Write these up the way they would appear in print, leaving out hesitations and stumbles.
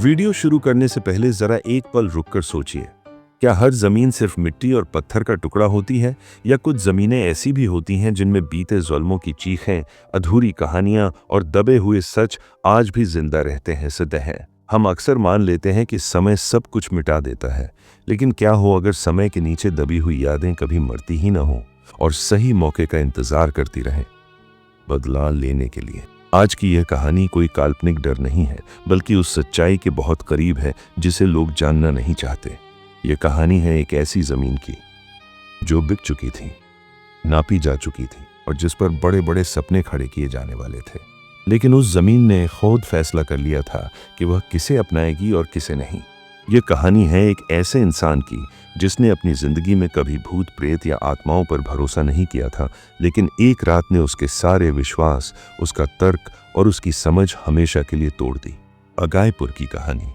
Video शुरू करने से पहले जरा एक पल रुककर सोचिए, क्या हर जमीन सिर्फ मिट्टी और पत्थर का टुकड़ा होती है, या कुछ जमीनें ऐसी भी होती हैं जिनमें बीते जुल्मों की चीखें, अधूरी कहानियां और दबे हुए सच आज भी जिंदा रहते हैं सदैह। हम अक्सर मान लेते हैं कि समय सब कुछ मिटा देता है, लेकिन क्या हो अगर समय के नीचे दबी हुई यादें कभी मरती ही ना हो और सही मौके का इंतजार करती रहें बदला लेने के लिए। आज की यह कहानी कोई काल्पनिक डर नहीं है, बल्कि उस सच्चाई के बहुत करीब है जिसे लोग जानना नहीं चाहते। यह कहानी है एक ऐसी जमीन की जो बिक चुकी थी, नापी जा चुकी थी और जिस पर बड़े बड़े सपने खड़े किए जाने वाले थे। लेकिन उस जमीन ने खुद फैसला कर लिया था कि वह किसे अपनाएगी और किसे नहीं। यह कहानी है एक ऐसे इंसान की जिसने अपनी जिंदगी में कभी भूत प्रेत या आत्माओं पर भरोसा नहीं किया था, लेकिन एक रात ने उसके सारे विश्वास, उसका तर्क और उसकी समझ हमेशा के लिए तोड़ दी। अगायपुर की कहानी,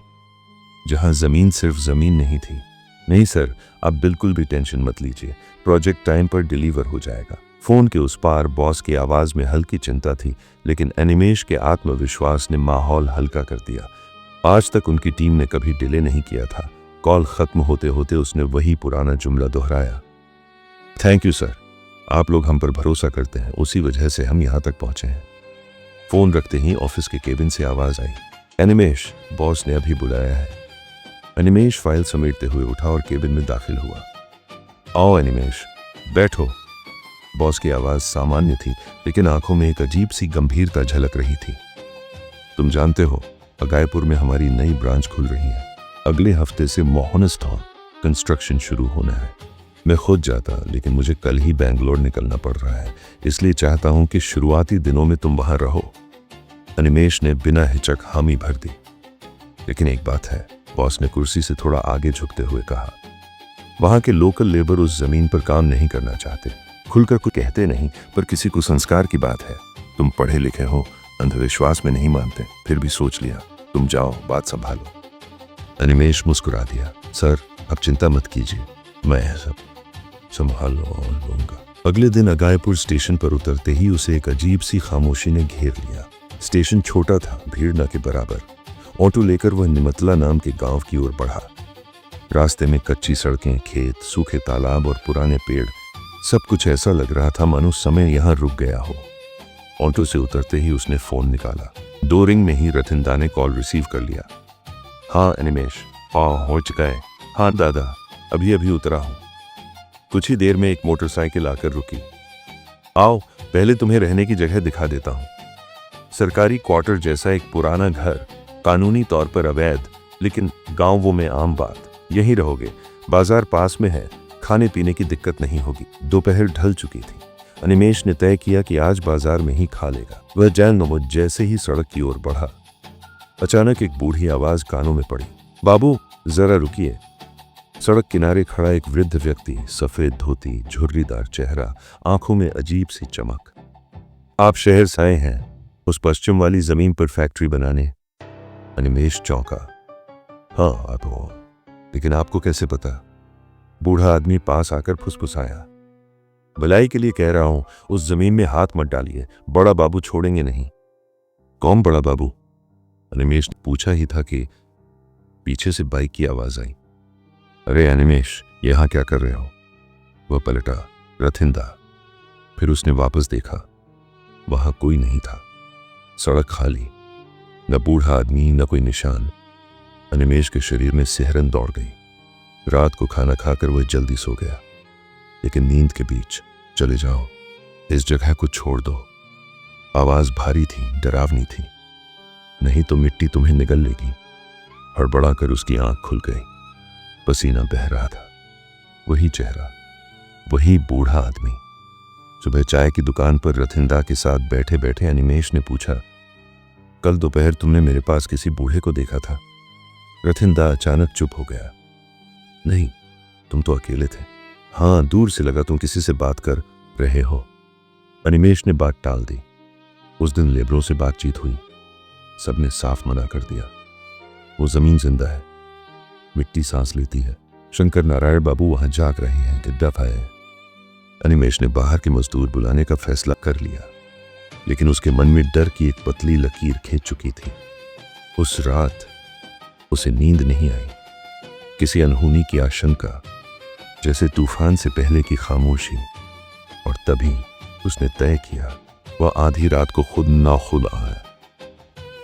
जहां जमीन सिर्फ जमीन नहीं थी। नहीं सर, आप बिल्कुल भी टेंशन मत लीजिए, प्रोजेक्ट टाइम पर डिलीवर हो जाएगा। फोन के उस पार बॉस की आवाज में हल्की चिंता थी, लेकिन अनिमेश के आत्मविश्वास ने माहौल हल्का कर दिया। आज तक उनकी टीम ने कभी डिले नहीं किया था। कॉल खत्म होते होते उसने वही पुराना जुमला दोहराया, थैंक यू सर, आप लोग हम पर भरोसा करते हैं, उसी वजह से हम यहां तक पहुंचे हैं। फोन रखते ही ऑफिस के केबिन से आवाज आई, अनिमेश, बॉस ने अभी बुलाया है। अनिमेश फाइल समेटते हुए उठा और केबिन में दाखिल हुआ। आओ अनिमेश, बैठो। बॉस की आवाज सामान्य थी, लेकिन आंखों में एक अजीब सी गंभीरता झलक रही थी। तुम जानते हो, अगायपुर में हमारी नई ब्रांच खुल रही है। अगले हफ्ते से मोहनस टाउन कंस्ट्रक्शन शुरू होना है। मैं खुद जाता, लेकिन मुझे कल ही बेंगलोर निकलना पड़ रहा है, इसलिए चाहता हूं कि शुरुआती दिनों में तुम वहां रहो। अनिमेश ने बिना हिचक हामी भर दी। लेकिन एक बात है, बॉस ने कुर्सी से थोड़ा आगे झुकते हुए कहा, वहां के लोकल लेबर उस जमीन पर काम नहीं करना चाहते। खुलकर कुछ कहते नहीं, पर किसी को संस्कार की बात है। तुम पढ़े लिखे हो, अंधविश्वास में नहीं मानते, फिर भी सोच लिया, तुम जाओ, बात संभालो। अनिमेश मुस्कुरा दिया, सर आप चिंता मत कीजिए, मैं सब संभाल लूंगा। अगले दिन अगायपुर स्टेशन पर उतरते ही उसे एक अजीब सी खामोशी ने घेर लिया। स्टेशन छोटा था, भीड़ न के बराबर। ऑटो लेकर वह निमतला नाम के गांव की ओर बढ़ा। रास्ते में कच्ची सड़कें, खेत, सूखे तालाब और पुराने पेड़, सब कुछ ऐसा लग रहा था मानो समय यहां रुक गया हो। ऑटो से उतरते ही उसने फोन निकाला। 2 रिंग में ही रथिंदा ने कॉल रिसीव कर लिया। हाँ अनिमेश, हो चुका है। हाँ दादा, अभी अभी उतरा हूं। कुछ ही देर में एक मोटरसाइकिल आकर रुकी। आओ, पहले तुम्हें रहने की जगह दिखा देता हूं। सरकारी क्वार्टर जैसा एक पुराना घर, कानूनी तौर पर अवैध, लेकिन गांवों में आम बात। यहीं रहोगे, बाजार पास में है, खाने पीने की दिक्कत नहीं होगी। दोपहर ढल चुकी थी। अनिमेश ने तय किया कि आज बाजार में ही खा लेगा। वह जैन जैसे ही सड़क की ओर बढ़ा, अचानक एक बूढ़ी आवाज कानों में पड़ी, बाबू जरा रुकिए। सड़क किनारे खड़ा एक वृद्ध व्यक्ति, सफेद धोती, झुर्रीदार चेहरा, आंखों में अजीब सी चमक। आप शहर से आए हैं, उस पश्चिम वाली जमीन पर फैक्ट्री बनाने? अनिमेश चौंका। हाँ आप हो, लेकिन आपको कैसे पता? बूढ़ा आदमी पास आकर फुसफुसाया, भलाई के लिए कह रहा हूं, उस जमीन में हाथ मत डालिए, बड़ा बाबू छोड़ेंगे नहीं। कौन बड़ा बाबू? अनिमेश ने पूछा ही था कि पीछे से बाइक की आवाज आई। अरे अनिमेश, यहां क्या कर रहे हो? वह पलटा, रथिंदा। फिर उसने वापस देखा, वहां कोई नहीं था। सड़क खाली, न बूढ़ा आदमी, न कोई निशान। अनिमेश के शरीर में सिहरन दौड़ गई। रात को खाना खाकर वह जल्दी सो गया, लेकिन नींद के बीच, चले जाओ, इस जगह को छोड़ दो। आवाज भारी थी, डरावनी थी, नहीं तो मिट्टी तुम्हें निगल लेगी। हड़बड़ाकर उसकी आंख खुल गई। पसीना बह रहा था। वही चेहरा, वही बूढ़ा आदमी। सुबह चाय की दुकान पर रथिंदा के साथ बैठे बैठे अनिमेश ने पूछा, कल दोपहर तुमने मेरे पास किसी बूढ़े को देखा था? रथिंदा अचानक चुप हो गया। नहीं, तुम तो अकेले थे। हाँ, दूर से लगा तुम किसी से बात कर रहे हो। अनिमेश ने बात टाल दी। उस दिन लेबरों से बातचीत हुई, सबने साफ मना कर दिया। वो जमीन जिंदा है, मिट्टी सांस लेती है। शंकर नारायण बाबू वहां जाग रहे हैं कि दफा है। अनिमेश ने बाहर के मजदूर बुलाने का फैसला कर लिया, लेकिन उसके मन में डर की एक पतली लकीर खींच चुकी थी। उस रात उसे नींद नहीं आई। किसी अनहोनी की आशंका, जैसे तूफान से पहले की खामोशी। और तभी उसने तय किया वह आधी रात को खुद नाखुद आया,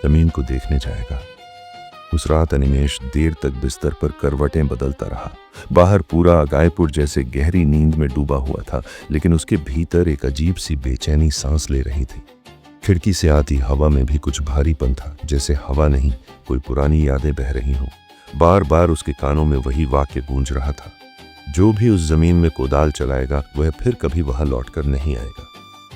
जमीन को देखने जाएगा। उस रात अनिमेष देर तक बिस्तर पर करवटें बदलता रहा। बाहर पूरा अगायपुर जैसे गहरी नींद में डूबा हुआ था, लेकिन उसके भीतर एक अजीब सी बेचैनी सांस ले रही थी। खिड़की से आती हवा में भी कुछ भारीपन था, जैसे हवा नहीं, कोई पुरानी यादें बह रही हों। बार बार उसके कानों में वही वाक्य गूंज रहा था, जो भी उस जमीन में कोदाल चलाएगा वह फिर कभी वहां लौटकर नहीं आएगा।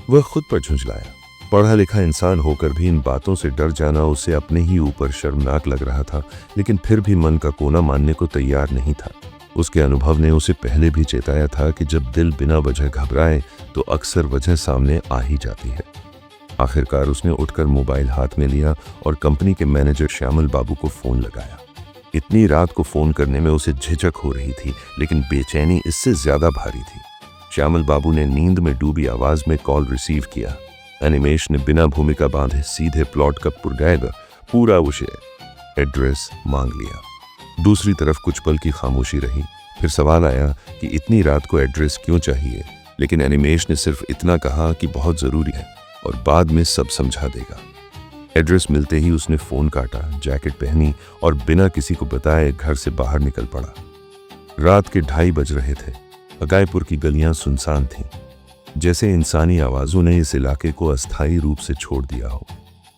वह खुद पर झुंझलाया। पढ़ा लिखा इंसान होकर भी इन बातों से डर जाना उसे अपने ही ऊपर शर्मनाक लग रहा था, लेकिन फिर भी मन का कोना मानने को तैयार नहीं था। उसके अनुभव ने उसे पहले भी चेताया था कि जब दिल बिना वजह घबराए तो अक्सर वजह सामने आ ही जाती है। आखिरकार उसने उठकर मोबाइल हाथ में लिया और कंपनी के मैनेजर श्यामल बाबू को फोन लगाया। इतनी रात को फोन करने में उसे झिझक हो रही थी, लेकिन बेचैनी इससे ज्यादा भारी थी। श्यामल बाबू ने नींद में डूबी आवाज में कॉल रिसीव किया। अनिमेष ने बिना भूमिका बांधे सीधे प्लॉट का पुरगाएगा पूरा विषय एड्रेस मांग लिया। दूसरी तरफ कुछ पल की खामोशी रही। फिर सवाल आया कि इतनी रात को एड्रेस क्यों चाहिए, लेकिन अनिमेष ने सिर्फ इतना कहा कि बहुत जरूरी है और बाद में सब समझा देगा। एड्रेस मिलते ही उसने फोन काटा, जैकेट पहनी और बिना किसी को बताए घर से बाहर निकल पड़ा। रात के 2:30 बज रहे थे। अगायपुर की गलियां सुनसान थीं, जैसे इंसानी आवाजों ने इस इलाके को अस्थायी रूप से छोड़ दिया हो।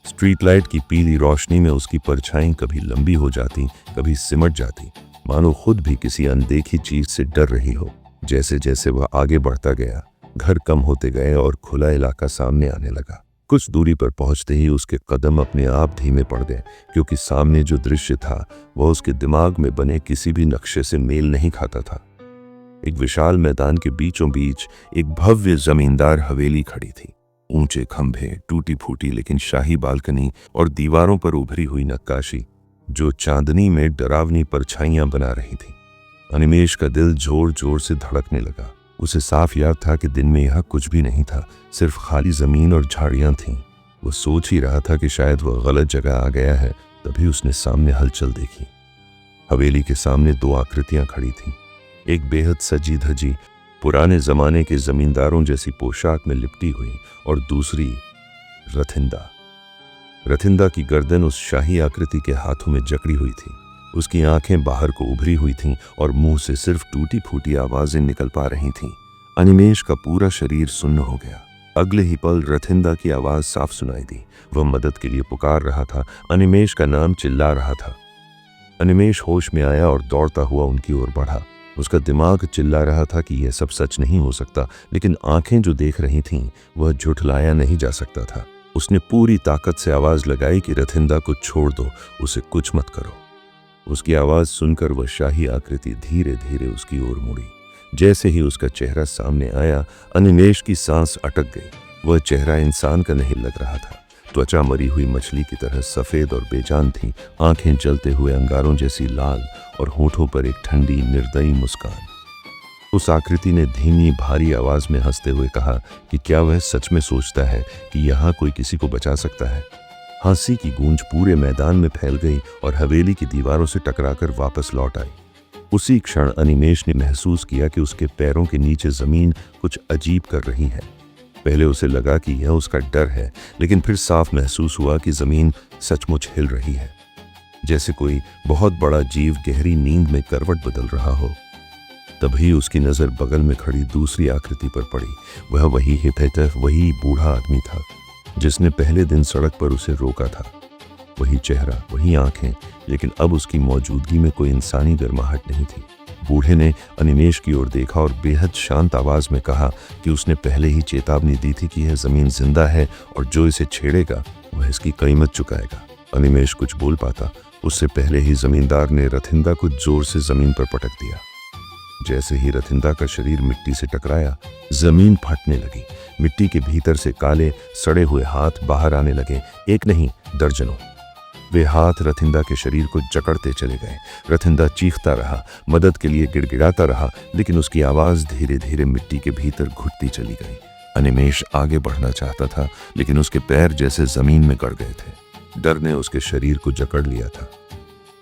स्ट्रीट लाइट की पीली रोशनी में उसकी परछाई कभी लंबी हो जाती, कभी सिमट जाती, मानो खुद भी किसी अनदेखी चीज से डर रही हो। जैसे जैसे वह आगे बढ़ता गया, घर कम होते गए और खुला इलाका सामने आने लगा। कुछ दूरी पर पहुंचते ही उसके कदम अपने आप धीमे पड़ गए, क्योंकि सामने जो दृश्य था वह उसके दिमाग में बने किसी भी नक्शे से मेल नहीं खाता था। एक विशाल मैदान के बीचों बीच एक भव्य जमींदार हवेली खड़ी थी। ऊंचे खंभे, टूटी फूटी लेकिन शाही बालकनी और दीवारों पर उभरी हुई नक्काशी जो चांदनी में डरावनी परछाइयां बना रही थी। अनिमेष का दिल जोर जोर से धड़कने लगा। उसे साफ याद था कि दिन में यह कुछ भी नहीं था, सिर्फ खाली जमीन और झाड़ियां थीं। वो सोच ही रहा था कि शायद वह गलत जगह आ गया है, तभी उसने सामने हलचल देखी। हवेली के सामने 2 आकृतियां खड़ी थीं। एक बेहद सजी धजी, पुराने जमाने के जमींदारों जैसी पोशाक में लिपटी हुई, और दूसरी रथिंदा। रथिंदा की गर्दन उस शाही आकृति के हाथों में जकड़ी हुई थी। उसकी आंखें बाहर को उभरी हुई थीं और मुंह से सिर्फ टूटी फूटी आवाजें निकल पा रही थीं। अनिमेष का पूरा शरीर सुन्न हो गया। अगले ही पल रथिंदा की आवाज साफ सुनाई दी। वह मदद के लिए पुकार रहा था, अनिमेष का नाम चिल्ला रहा था। अनिमेष होश में आया और दौड़ता हुआ उनकी ओर बढ़ा। उसका दिमाग चिल्ला रहा था कि यह सब सच नहीं हो सकता, लेकिन आंखें जो देख रही थीं वह झुठलाया नहीं जा सकता था। उसने पूरी ताकत से आवाज लगाई कि रथिंदा को छोड़ दो, उसे कुछ मत करो। उसकी आवाज सुनकर वह शाही आकृति धीरे धीरे उसकी ओर मुड़ी। जैसे ही उसका चेहरा सामने आया, अनिमेष की सांस अटक गई। वह चेहरा इंसान का नहीं लग रहा था। त्वचा मरी हुई मछली की तरह सफेद और बेजान थी, आंखें जलते हुए अंगारों जैसी लाल और होठों पर एक ठंडी निर्दयी मुस्कान। उस आकृति ने धीमी भारी आवाज में हंसते हुए कहा कि क्या वह सच में सोचता है कि यहाँ कोई किसी को बचा सकता है। हंसी की गूंज पूरे मैदान में फैल गई और हवेली की दीवारों से टकराकर वापस लौट आई। उसी क्षण अनिमेष ने महसूस किया कि उसके पैरों के नीचे जमीन कुछ अजीब कर रही है। पहले उसे लगा कि यह उसका डर है, लेकिन फिर साफ महसूस हुआ कि जमीन सचमुच हिल रही है, जैसे कोई बहुत बड़ा जीव गहरी नींद में करवट बदल रहा हो। तभी उसकी नजर बगल में खड़ी दूसरी आकृति पर पड़ी। वह वही हितैषी, वही बूढ़ा आदमी था जिसने पहले दिन सड़क पर उसे रोका था। वही चेहरा, वही आंखें, लेकिन अब उसकी मौजूदगी में कोई इंसानी गर्माहट नहीं थी। बूढ़े ने अनिमेष की ओर देखा और बेहद शांत आवाज में कहा कि उसने पहले ही चेतावनी दी थी कि यह जमीन जिंदा है और जो इसे छेड़ेगा वह इसकी कीमत चुकाएगा। अनिमेष कुछ बोल पाता उससे पहले ही जमींदार ने रथिंदा को जोर से जमीन पर पटक दिया। जैसे ही रथिंदा का शरीर मिट्टी से टकराया, जमीन फटने लगी। मिट्टी के भीतर से काले सड़े हुए हाथ बाहर आने लगे, एक नहीं दर्जनों। वे हाथ रथिंदा के शरीर को जकड़ते चले गए। रथिंदा चीखता रहा, मदद के लिए गिड़गिड़ाता रहा, लेकिन उसकी आवाज धीरे धीरे मिट्टी के भीतर घुटती चली गई। अनिमेष आगे बढ़ना चाहता था, लेकिन उसके पैर जैसे जमीन में गड़ गए थे। डर ने उसके शरीर को जकड़ लिया था।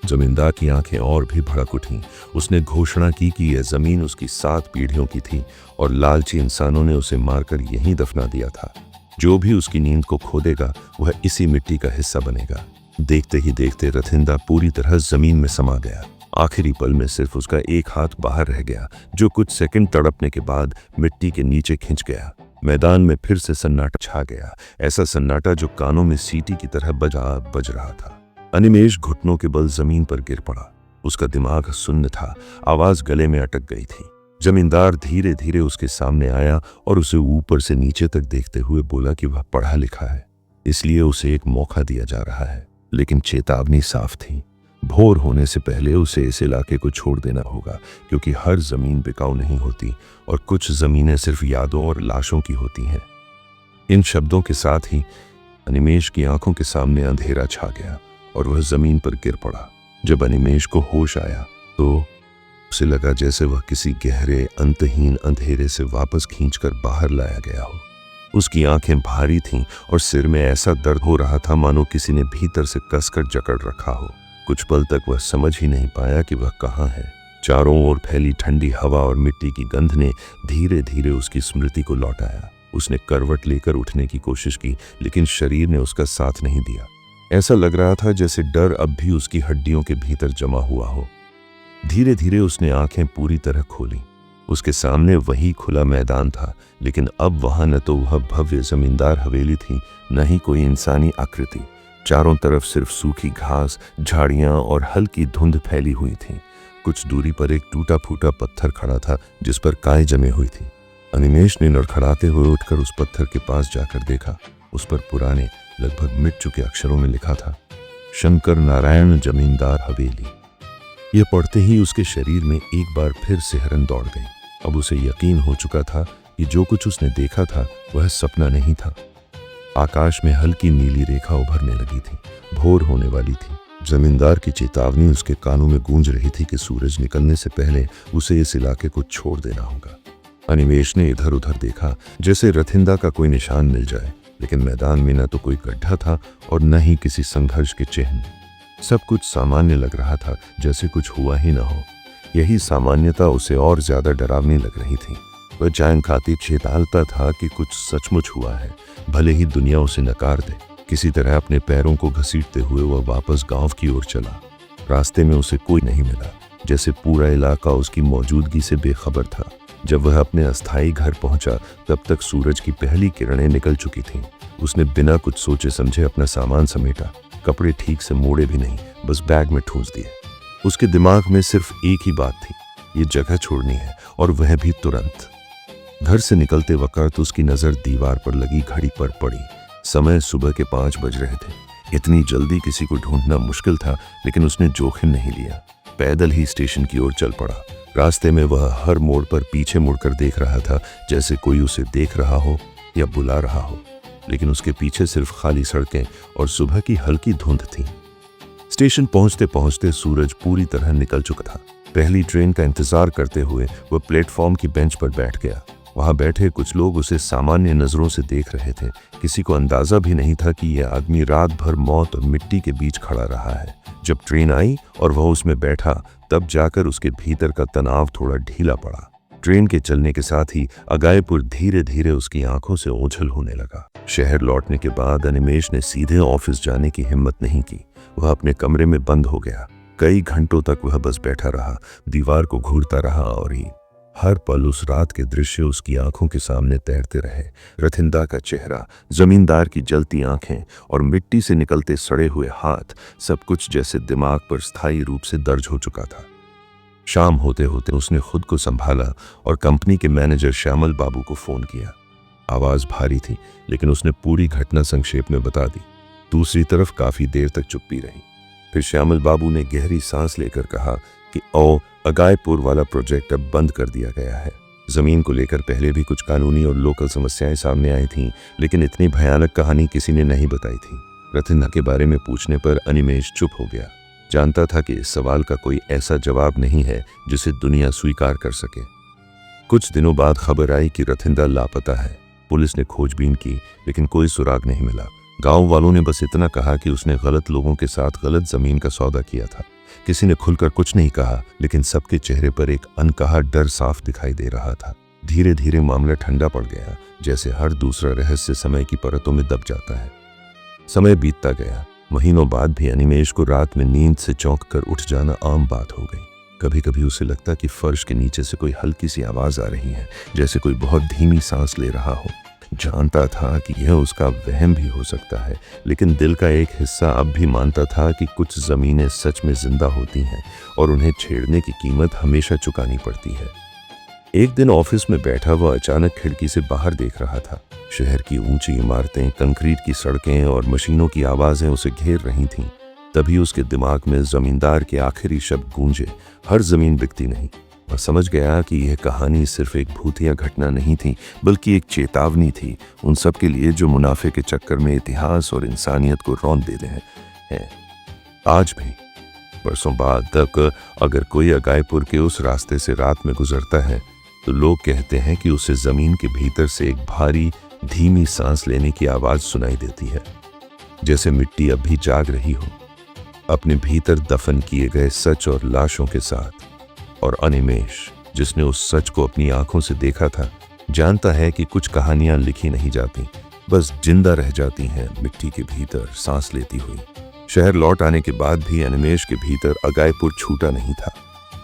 जमींदार की आंखें और भी भड़क उठीं। उसने घोषणा की कि यह जमीन उसकी 7 पीढ़ियों की थी और लालची इंसानों ने उसे मारकर यहीं दफना दिया था। जो भी उसकी नींद को खोदेगा वह इसी मिट्टी का हिस्सा बनेगा। देखते ही देखते रथिंदा पूरी तरह जमीन में समा गया। आखिरी पल में सिर्फ उसका एक हाथ बाहर रह गया, जो कुछ सेकंड तड़पने के बाद मिट्टी के नीचे खिंच गया। मैदान में फिर से सन्नाटा छा गया, ऐसा सन्नाटा जो कानों में सीटी की तरह बज रहा था। अनिमेष घुटनों के बल जमीन पर गिर पड़ा। उसका दिमाग सुन्न था, आवाज गले में अटक गई थी। जमींदार धीरे धीरे उसके सामने आया और उसे ऊपर से नीचे तक देखते हुए बोला कि वह पढ़ा लिखा है, इसलिए उसे एक मौका दिया जा रहा है। लेकिन चेतावनी साफ थी, भोर होने से पहले उसे इस इलाके को छोड़ देना होगा, क्योंकि हर जमीन बिकाऊ नहीं होती और कुछ जमीनें सिर्फ यादों और लाशों की होती हैं। इन शब्दों के साथ ही अनिमेष की आंखों के सामने अंधेरा छा गया और वह जमीन पर गिर पड़ा। जब अनिमेष को होश आया तो उसे लगा जैसे वह किसी गहरे अंतहीन अंधेरे से वापस खींचकर बाहर लाया गया हो। उसकी आंखें भारी थीं और सिर में ऐसा दर्द हो रहा था मानो किसी ने भीतर से कसकर जकड़ रखा हो। कुछ पल तक वह समझ ही नहीं पाया कि वह कहाँ है। चारों ओर फैली ठंडी हवा और मिट्टी की गंध ने धीरे धीरे उसकी स्मृति को लौटाया। उसने करवट लेकर उठने की कोशिश की, लेकिन शरीर ने उसका साथ नहीं दिया। ऐसा लग रहा था जैसे डर अब भी उसकी हड्डियों के भीतर जमा हुआ हो। धीरे धीरे उसने आंखें पूरी तरह खोली। उसके सामने वही खुला मैदान था, लेकिन अब वहां न तो वह भव्य जमींदार हवेली थी, न ही कोई इंसानी आकृति। चारों तरफ सिर्फ सूखी घास, झाड़ियां और हल्की धुंध फैली हुई थी। कुछ दूरी पर एक टूटा फूटा पत्थर खड़ा था जिस पर काई जमे हुई थी। अनिमेष ने लड़खड़ाते हुए उठकर उस पत्थर के पास जाकर देखा। उस पर पुराने, लगभग मिट चुके अक्षरों में लिखा था, शंकर नारायण जमींदार हवेली। यह पढ़ते ही उसके शरीर में एक बार फिर सिहरन दौड़ गई। अब उसे यकीन हो चुका था कि जो कुछ उसने देखा था वह सपना नहीं था। आकाश में हल्की नीली रेखा उभरने लगी थी, भोर होने वाली थी। जमींदार की चेतावनी उसके कानों में गूंज रही थी कि सूरज निकलने से पहले उसे इस इलाके को छोड़ देना होगा। अनिमेष ने इधर उधर देखा जैसे रथिंदा का कोई निशान मिल जाए, लेकिन मैदान में न तो कोई गड्ढा था और न ही किसी संघर्ष के चिन्ह। सब कुछ सामान्य लग रहा था, जैसे कुछ हुआ ही न हो। यही सामान्यता उसे और ज्यादा डरावनी लग रही थी। वह जान खातिर चेतालता था कि कुछ सचमुच हुआ है, भले ही दुनिया उसे नकार दे। किसी तरह अपने पैरों को घसीटते हुए वह वापस गांव की ओर चला। रास्ते में उसे कोई नहीं मिला, जैसे पूरा इलाका उसकी मौजूदगी से बेखबर था। जब वह अपने अस्थायी घर पहुंचा तब तक सूरज की पहली किरणें निकल चुकी थीं। उसने बिना कुछ सोचे समझे अपना सामान समेटा, कपड़े ठीक से मोड़े भी नहीं, बस बैग में ठूंस दिए। उसके दिमाग में सिर्फ एक ही बात थी, ये जगह छोड़नी है, और वह भी तुरंत। घर से निकलते वक्त उसकी नजर दीवार पर लगी घड़ी पर पड़ी। समय सुबह के 5 बज रहे थे। इतनी जल्दी किसी को ढूंढना मुश्किल था, लेकिन उसने जोखिम नहीं लिया। पैदल ही स्टेशन की ओर चल पड़ा। रास्ते में वह हर मोड़ पर पीछे मुड़कर देख रहा था, जैसे कोई उसे देख रहा हो या बुला रहा हो, लेकिन उसके पीछे सिर्फ खाली सड़कें और सुबह की हल्की धुंध थी। स्टेशन पहुंचते पहुंचते सूरज पूरी तरह निकल चुका था। पहली ट्रेन का इंतजार करते हुए वह प्लेटफॉर्म की बेंच पर बैठ गया। वहां बैठे कुछ लोग उसे सामान्य नजरों से देख रहे थे। किसी को अंदाजा भी नहीं था कि यह आदमी रात भर मौत और मिट्टी के बीच खड़ा रहा है। जब ट्रेन आई और वह उसमें बैठा, तब जाकर उसके भीतर का तनाव थोड़ा ढीला पड़ा। ट्रेन के चलने के साथ ही अगायपुर धीरे धीरे उसकी आंखों से ओझल होने लगा। शहर लौटने के बाद अनिमेष ने सीधे ऑफिस जाने की हिम्मत नहीं की। वह अपने कमरे में बंद हो गया। कई घंटों तक वह बस बैठा रहा, दीवार को घूरता रहा और हर पल उस रात के दृश्य उसकी आंखों के सामने तैरते रहे। रथिंदा का चेहरा, जमींदार की जलती आंखें और मिट्टी से निकलते सड़े हुए हाथ, सब कुछ जैसे दिमाग पर स्थायी रूप से दर्ज हो चुका था। शाम होते होते उसने खुद को संभाला और कंपनी के मैनेजर श्यामल बाबू को फोन किया। आवाज भारी थी, लेकिन उसने पूरी घटना संक्षेप में बता दी। दूसरी तरफ काफी देर तक चुप्पी रही। फिर श्यामल बाबू ने गहरी सांस लेकर कहा कि अगायपुर वाला प्रोजेक्ट अब बंद कर दिया गया है। जमीन को लेकर पहले भी कुछ कानूनी और लोकल समस्याएं सामने आई थीं, लेकिन इतनी भयानक कहानी किसी ने नहीं बताई थी। रथिंदा के बारे में पूछने पर अनिमेष चुप हो गया। जानता था कि इस सवाल का कोई ऐसा जवाब नहीं है जिसे दुनिया स्वीकार कर सके। कुछ दिनों बाद खबर आई कि रथिंदा लापता है। पुलिस ने खोजबीन की, लेकिन कोई सुराग नहीं मिला। गांव वालों ने बस इतना कहा कि उसने गलत लोगों के साथ गलत जमीन का सौदा किया था। किसी ने खुलकर कुछ नहीं कहा, लेकिन सबके चेहरे पर एक अनकहा डर साफ दिखाई दे रहा था। धीरे धीरे मामला ठंडा पड़ गया, जैसे हर दूसरा रहस्य समय की परतों में दब जाता है। समय बीतता गया। महीनों बाद भी अनिमेष को रात में नींद से चौंक कर उठ जाना आम बात हो गई। कभी कभी उसे लगता कि फर्श के नीचे से कोई हल्की सी आवाज आ रही है, जैसे कोई बहुत धीमी सांस ले रहा हो। जानता था कि यह उसका वहम भी हो सकता है, लेकिन दिल का एक हिस्सा अब भी मानता था कि कुछ जमीनें सच में जिंदा होती हैं और उन्हें छेड़ने की कीमत हमेशा चुकानी पड़ती है। एक दिन ऑफिस में बैठा वह अचानक खिड़की से बाहर देख रहा था। शहर की ऊंची इमारतें, कंक्रीट की सड़कें और मशीनों की आवाजें उसे घेर रही थीं। तभी उसके दिमाग में जमींदार के आखिरी शब्द गूंजे, हर जमीन बिकती नहीं। वह समझ गया कि यह कहानी सिर्फ एक भूतिया घटना नहीं थी, बल्कि एक चेतावनी थी उन सब के लिए जो मुनाफे के चक्कर में इतिहास और इंसानियत को रौंद दे रहे हैं। आज भी बरसों बाद तक अगर कोई अगायपुर के उस रास्ते से रात में गुजरता है तो लोग कहते हैं कि उसे जमीन के भीतर से एक भारी धीमी सांस लेने की आवाज सुनाई देती है, जैसे मिट्टी अब भी जाग रही हो, अपने भीतर दफन किए गए सच और लाशों के साथ। और अनिमेष, जिसने उस सच को अपनी आंखों से देखा था, जानता है कि कुछ कहानियां लिखी नहीं जाती, बस जिंदा रह जाती हैं मिट्टी के भीतर सांस लेती हुई। शहर लौट आने के बाद भी अनिमेष के भीतर अगायपुर छूटा नहीं था।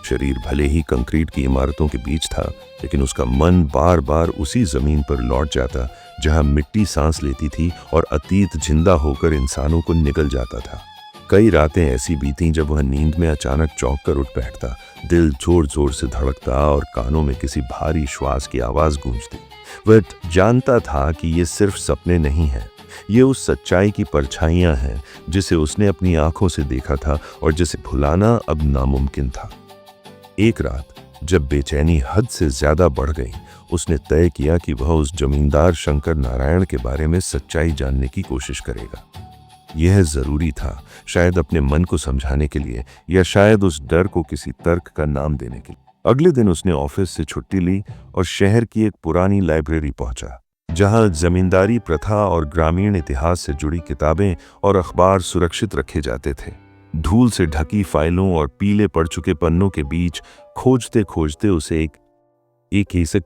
शरीर भले ही कंक्रीट की इमारतों के बीच था, लेकिन उसका मन बार बार उसी जमीन पर लौट जाता जहां मिट्टी सांस लेती थी और अतीत जिंदा होकर इंसानों को निगल जाता था। कई रातें ऐसी बीती जब वह नींद में अचानक चौंक कर उठ बैठता, दिल जोर जोर से धड़कता और कानों में किसी भारी श्वास की आवाज गूंजती। वह जानता था कि ये सिर्फ सपने नहीं हैं, ये उस सच्चाई की परछाइयां हैं जिसे उसने अपनी आंखों से देखा था और जिसे भुलाना अब नामुमकिन था। एक रात जब बेचैनी हद से ज्यादा बढ़ गई, उसने तय किया कि वह उस जमींदार शंकर नारायण के बारे में सच्चाई जानने की कोशिश करेगा। यह जरूरी था, शायद अपने मन को समझाने के लिए, या शायद उस डर को किसी तर्क का नाम देने के लिए। अगले दिन उसने ऑफिस से छुट्टी ली और शहर की एक पुरानी लाइब्रेरी पहुंचा, जहां जमींदारी प्रथा और ग्रामीण इतिहास से जुड़ी किताबें और अखबार सुरक्षित रखे जाते थे। धूल से ढकी फाइलों और पीले पड़ चुके पन्नों के बीच खोजते खोजते उसे एक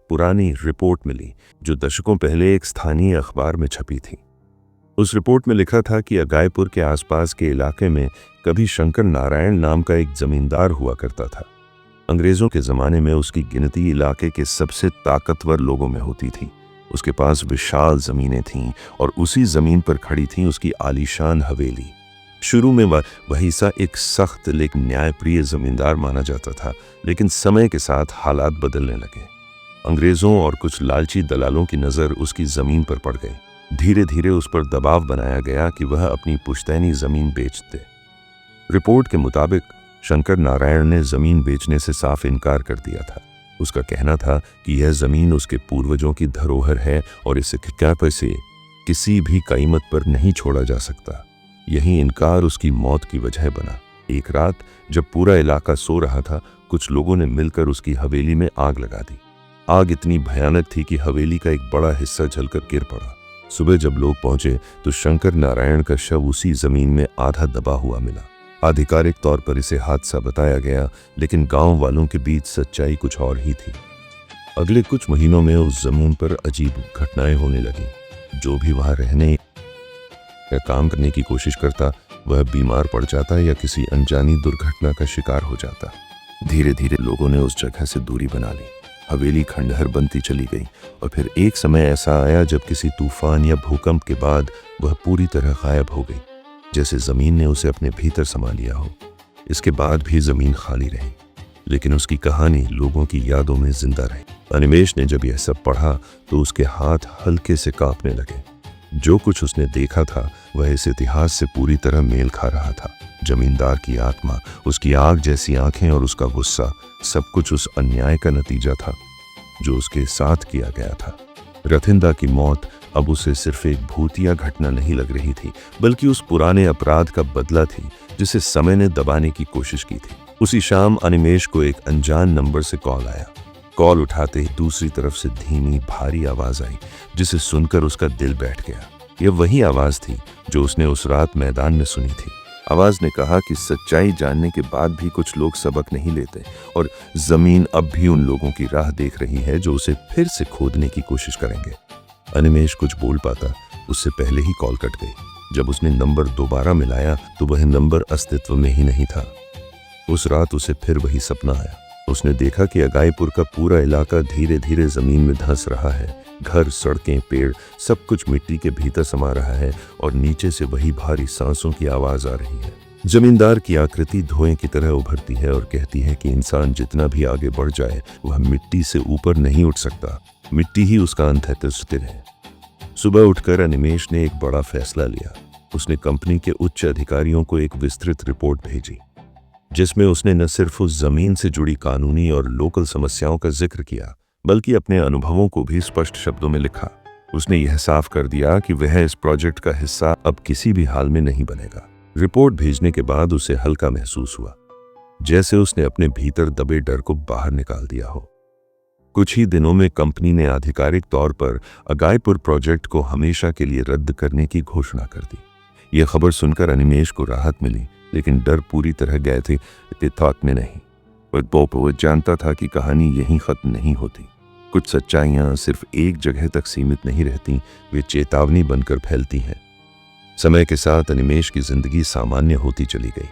पुरानी रिपोर्ट मिली, जो दशकों पहले एक स्थानीय अखबार में छपी थी। उस रिपोर्ट में लिखा था कि अगायपुर के आसपास के इलाके में कभी शंकर नारायण नाम का एक जमींदार हुआ करता था। अंग्रेजों के जमाने में उसकी गिनती इलाके के सबसे ताकतवर लोगों में होती थी। उसके पास विशाल जमीनें थीं और उसी जमीन पर खड़ी थी उसकी आलीशान हवेली। शुरू में वही सा एक सख्त लेकिन न्यायप्रिय जमींदार माना जाता था, लेकिन समय के साथ हालात बदलने लगे। अंग्रेजों और कुछ लालची दलालों की नज़र उसकी ज़मीन पर पड़ गई। धीरे धीरे उस पर दबाव बनाया गया कि वह अपनी पुश्तैनी ज़मीन बेच दे। रिपोर्ट के मुताबिक शंकर नारायण ने ज़मीन बेचने से साफ इनकार कर दिया था। उसका कहना था कि यह ज़मीन उसके पूर्वजों की धरोहर है और इसे पैसे किसी भी कीमत पर नहीं छोड़ा जा सकता। यही इनकार उसकी मौत की वजह बना। एक रात जब पूरा इलाका सो रहा था, कुछ लोगों ने मिलकर उसकी हवेली में आग लगा दी। आग इतनी भयानक थी कि हवेली का एक बड़ा हिस्सा जलकर गिर पड़ा। सुबह जब लोग पहुंचे तो शंकर नारायण का शव उसी जमीन में आधा दबा हुआ मिला। आधिकारिक तौर पर इसे हादसा बताया गया, लेकिन गांव वालों के बीच सच्चाई कुछ और ही थी। अगले कुछ महीनों में उस जमीन पर अजीब घटनाएं होने लगी। जो भी वहां रहने या काम करने की कोशिश करता, वह बीमार पड़ जाता या किसी अनजानी दुर्घटना का शिकार हो जाता। धीरे धीरे लोगों ने उस जगह से दूरी बना ली। हवेली खंडहर बनती चली गई और फिर एक समय ऐसा आया जब किसी तूफान या भूकंप के बाद वह पूरी तरह गायब हो गई, जैसे जमीन ने उसे अपने भीतर समा लिया हो। इसके बाद भी जमीन खाली रही, लेकिन उसकी कहानी लोगों की यादों में जिंदा रही। अनिमेष ने जब यह सब पढ़ा तो उसके हाथ हल्के से कांपने लगे। जो कुछ उसने देखा था वह इस इतिहास से पूरी तरह मेल खा रहा था। जमींदार की आत्मा, उसकी आग जैसी आंखें और उसका गुस्सा, सब कुछ उस अन्याय का नतीजा था जो उसके साथ किया गया था। रथिंदा की मौत अब उसे सिर्फ एक भूतिया घटना नहीं लग रही थी, बल्कि उस पुराने अपराध का बदला थी जिसे समय ने दबाने की कोशिश की थी। उसी शाम अनिमेष को एक अनजान नंबर से कॉल आया। कॉल उठाते ही दूसरी तरफ से धीमी भारी आवाज आई, जिसे सुनकर उसका दिल बैठ गया। यह वही आवाज थी जो उसने उस रात मैदान में सुनी थी। आवाज ने कहा कि सच्चाई जानने के बाद भी कुछ लोग सबक नहीं लेते और जमीन अब भी उन लोगों की राह देख रही है जो उसे फिर से खोदने की कोशिश करेंगे। अनिमेष कुछ बोल पाता उससे पहले ही कॉल कट गई। जब उसने नंबर दोबारा मिलाया तो वह नंबर अस्तित्व में ही नहीं था। उस रात उसे फिर वही सपना आया। उसने देखा कि अगाईपुर का पूरा इलाका धीरे धीरे जमीन में धंस रहा है। घर, सड़कें, पेड़, सब कुछ मिट्टी के भीतर समा रहा है और नीचे से वही भारी सांसों की आवाज आ रही है। जमींदार की आकृति धुएं की तरह उभरती है और कहती है कि इंसान जितना भी आगे बढ़ जाए वह मिट्टी से ऊपर नहीं उठ सकता। मिट्टी ही उसका अंतःस्थिर है। सुबह उठकर अनिमेष ने एक बड़ा फैसला लिया। उसने कंपनी के उच्च अधिकारियों को एक विस्तृत रिपोर्ट भेजी जिसमें उसने न सिर्फ उस जमीन से जुड़ी कानूनी और लोकल समस्याओं का जिक्र किया बल्कि अपने अनुभवों को भी स्पष्ट शब्दों में लिखा। उसने यह साफ कर दिया कि वह इस प्रोजेक्ट का हिस्सा अब किसी भी हाल में नहीं बनेगा। रिपोर्ट भेजने के बाद उसे हल्का महसूस हुआ, जैसे उसने अपने भीतर दबे डर को बाहर निकाल दिया हो। कुछ ही दिनों में कंपनी ने आधिकारिक तौर पर अगाईपुर प्रोजेक्ट को हमेशा के लिए रद्द करने की घोषणा कर दी। यह खबर सुनकर अनिमेष को राहत मिली, लेकिन डर पूरी तरह गए थे इत्तेफाक में नहीं। वो जानता था कि कहानी यहीं खत्म नहीं होती। कुछ सच्चाइयां सिर्फ एक जगह तक सीमित नहीं रहती, वे चेतावनी बनकर फैलती हैं। समय के साथ अनिमेष की जिंदगी सामान्य होती चली गई,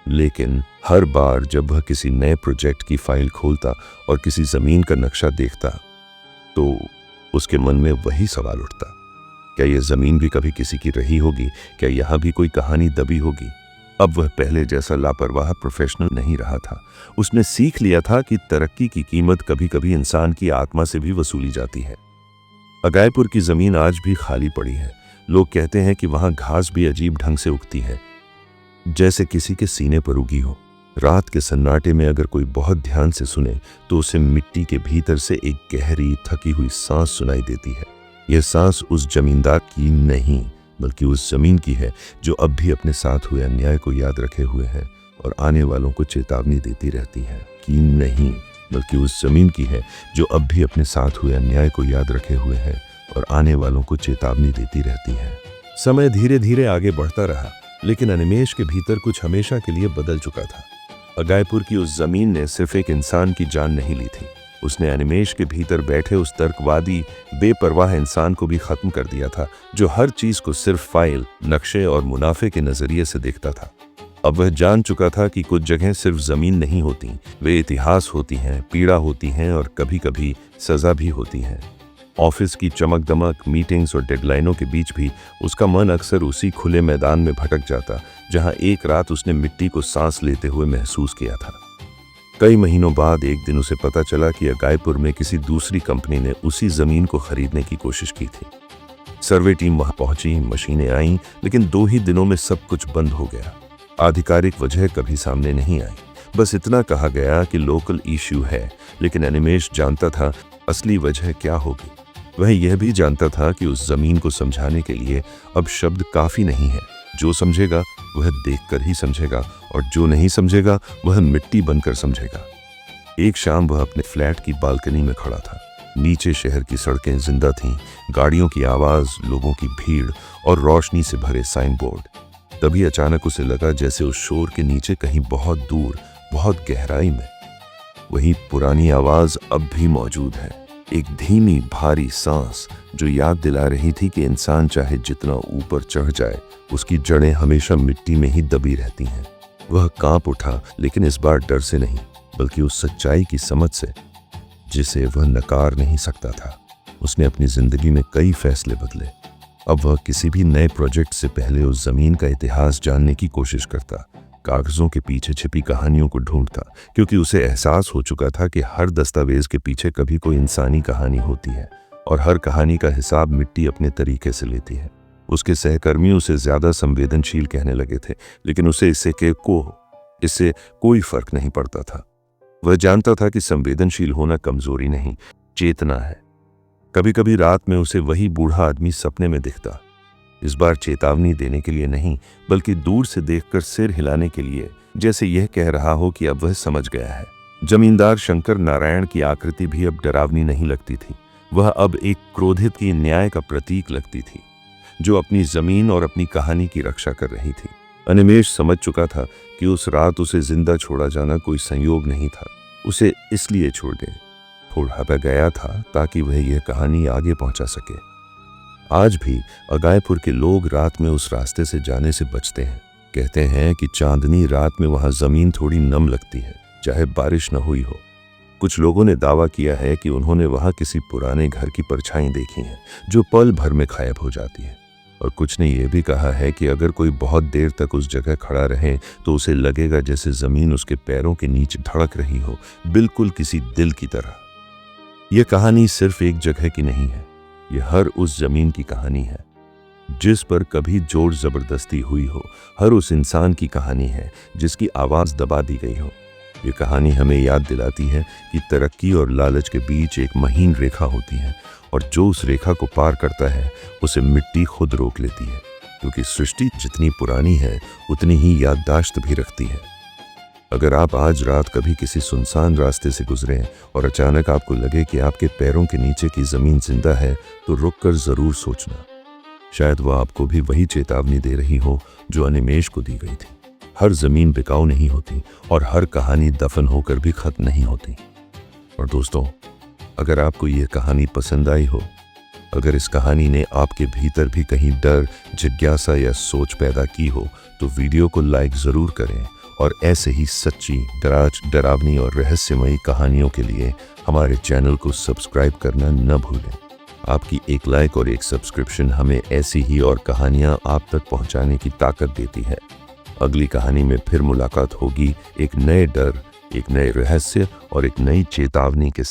लेकिन हर बार जब वह किसी नए प्रोजेक्ट की फाइल खोलता और किसी जमीन का नक्शा देखता तो उसके मन में वही सवाल उठता, क्या यह जमीन भी कभी किसी की रही होगी? क्या यहां भी कोई कहानी दबी होगी? अब वह पहले जैसा लापरवाह प्रोफेशनल नहीं रहा था। उसने सीख लिया था कि तरक्की की कीमत कभी कभी इंसान की आत्मा से भी वसूली जाती है। अगाईपुर की जमीन आज भी खाली पड़ी है। लोग कहते हैं कि वहां घास भी अजीब ढंग से उगती है, जैसे किसी के सीने पर उगी हो। रात के सन्नाटे में अगर कोई बहुत ध्यान से सुने तो उसे मिट्टी के भीतर से एक गहरी थकी हुई सांस सुनाई देती है। यह सांस उस जमींदार की नहीं बल्कि उस जमीन की है जो अब भी अपने साथ हुए अन्याय को याद रखे हुए है और आने वालों को चेतावनी देती रहती है। कि नहीं बल्कि उस जमीन की है जो अब भी अपने साथ हुए अन्याय को याद रखे हुए है और आने वालों को चेतावनी देती रहती है। समय धीरे धीरे आगे बढ़ता रहा, लेकिन अनिमेष के भीतर कुछ हमेशा के लिए बदल चुका था। अगाईपुर की उस जमीन ने सिर्फ एक इंसान की जान नहीं ली थी, उसने अनिमेष के भीतर बैठे उस तर्कवादी, बेपरवाह इंसान को भी खत्म कर दिया था जो हर चीज को सिर्फ फाइल, नक्शे और मुनाफे के नजरिए से देखता था। अब वह जान चुका था कि कुछ जगह सिर्फ जमीन नहीं होती, वे इतिहास होती हैं, पीड़ा होती हैं और कभी कभी सजा भी होती है। ऑफिस की चमक दमक, मीटिंग्स और डेडलाइनों के बीच भी उसका मन अक्सर उसी खुले मैदान में भटक जाता जहां एक रात उसने मिट्टी को सांस लेते हुए महसूस किया था। कई महीनों बाद एक दिन उसे पता चला कि अगाईपुर में किसी दूसरी कंपनी ने उसी जमीन को खरीदने की कोशिश की थी। सर्वे टीम वहां पहुंची, मशीनें आईं, लेकिन 2 ही दिनों में सब कुछ बंद हो गया। आधिकारिक वजह कभी सामने नहीं आई, बस इतना कहा गया कि लोकल इश्यू है, लेकिन अनिमेष जानता था असली वजह क्या होगी। वह यह भी जानता था कि उस जमीन को समझाने के लिए अब शब्द काफी नहीं है। जो समझेगा वह देखकर ही समझेगा और जो नहीं समझेगा वह मिट्टी बनकर समझेगा। एक शाम वह अपने फ्लैट की बालकनी में खड़ा था। नीचे शहर की सड़कें जिंदा थीं, गाड़ियों की आवाज, लोगों की भीड़ और रोशनी से भरे साइन बोर्ड। तभी अचानक उसे लगा जैसे उस शोर के नीचे कहीं बहुत दूर, बहुत गहराई में वही पुरानी आवाज अब भी मौजूद है। एक धीमी भारी सांस जो याद दिला रही थी कि इंसान चाहे जितना ऊपर चढ़ जाए उसकी जड़ें हमेशा मिट्टी में ही दबी रहती हैं। वह कांप उठा, लेकिन इस बार डर से नहीं बल्कि उस सच्चाई की समझ से जिसे वह नकार नहीं सकता था। उसने अपनी जिंदगी में कई फैसले बदले। अब वह किसी भी नए प्रोजेक्ट से पहले उस जमीन का इतिहास जानने की कोशिश करता, कागजों के पीछे छिपी कहानियों को ढूंढता, क्योंकि उसे एहसास हो चुका था कि हर दस्तावेज के पीछे कभी कोई इंसानी कहानी होती है और हर कहानी का हिसाब मिट्टी अपने तरीके से लेती है। उसके सहकर्मी उसे ज्यादा संवेदनशील कहने लगे थे, लेकिन उसे इससे कोई फर्क नहीं पड़ता था। वह जानता था कि संवेदनशील होना कमजोरी नहीं, चेतना है। कभी कभी रात में उसे वही बूढ़ा आदमी सपने में दिखता, इस बार चेतावनी देने के लिए नहीं बल्कि दूर से देखकर सिर हिलाने के लिए, जैसे यह कह रहा हो कि अब वह समझ गया है। जमींदार शंकर नारायण की आकृति भी अब डरावनी नहीं लगती थी। वह अब एक क्रोधित की न्याय का प्रतीक लगती थी, जो अपनी जमीन और अपनी कहानी की रक्षा कर रही थी। अनिमेष समझ चुका था कि उस रात उसे जिंदा छोड़ा जाना कोई संयोग नहीं था। उसे इसलिए छोड़ा गया था ताकि वह यह कहानी आगे पहुंचा सके। आज भी अगायपुर के लोग रात में उस रास्ते से जाने से बचते हैं। कहते हैं कि चांदनी रात में वहां जमीन थोड़ी नम लगती है, चाहे बारिश न हुई हो। कुछ लोगों ने दावा किया है कि उन्होंने वहां किसी पुराने घर की परछाई देखी है जो पल भर में गायब हो जाती है। और कुछ ने यह भी कहा है कि अगर कोई बहुत देर तक उस जगह खड़ा रहे तो उसे लगेगा जैसे जमीन उसके पैरों के नीचे धड़क रही हो, बिल्कुल किसी दिल की तरह। यह कहानी सिर्फ एक जगह की नहीं है, यह हर उस जमीन की कहानी है जिस पर कभी जोर जबरदस्ती हुई हो, हर उस इंसान की कहानी है जिसकी आवाज दबा दी गई हो। ये कहानी हमें याद दिलाती है कि तरक्की और लालच के बीच एक महीन रेखा होती है और जो उस रेखा को पार करता है उसे मिट्टी खुद रोक लेती है, क्योंकि सृष्टि जितनी पुरानी है उतनी ही याददाश्त भी रखती है। अगर आप आज रात कभी किसी सुनसान रास्ते से गुजरें और अचानक आपको लगे कि आपके पैरों के नीचे की जमीन जिंदा है, तो रुककर जरूर सोचना। शायद वह आपको भी वही चेतावनी दे रही हो जो अनिमेष को दी गई थी। हर जमीन बिकाऊ नहीं होती और हर कहानी दफन होकर भी खत्म नहीं होती। और दोस्तों, अगर आपको ये कहानी पसंद आई हो, अगर इस कहानी ने आपके भीतर भी कहीं डर, जिज्ञासा या सोच पैदा की हो, तो वीडियो को लाइक ज़रूर करें और ऐसे ही सच्ची, डरावनी और रहस्यमयी कहानियों के लिए हमारे चैनल को सब्सक्राइब करना न भूलें। आपकी एक लाइक और एक सब्सक्रिप्शन हमें ऐसी ही और कहानियाँ आप तक पहुँचाने की ताकत देती है। अगली कहानी में फिर मुलाकात होगी एक नए डर, एक नए रहस्य और एक नई चेतावनी के साथ।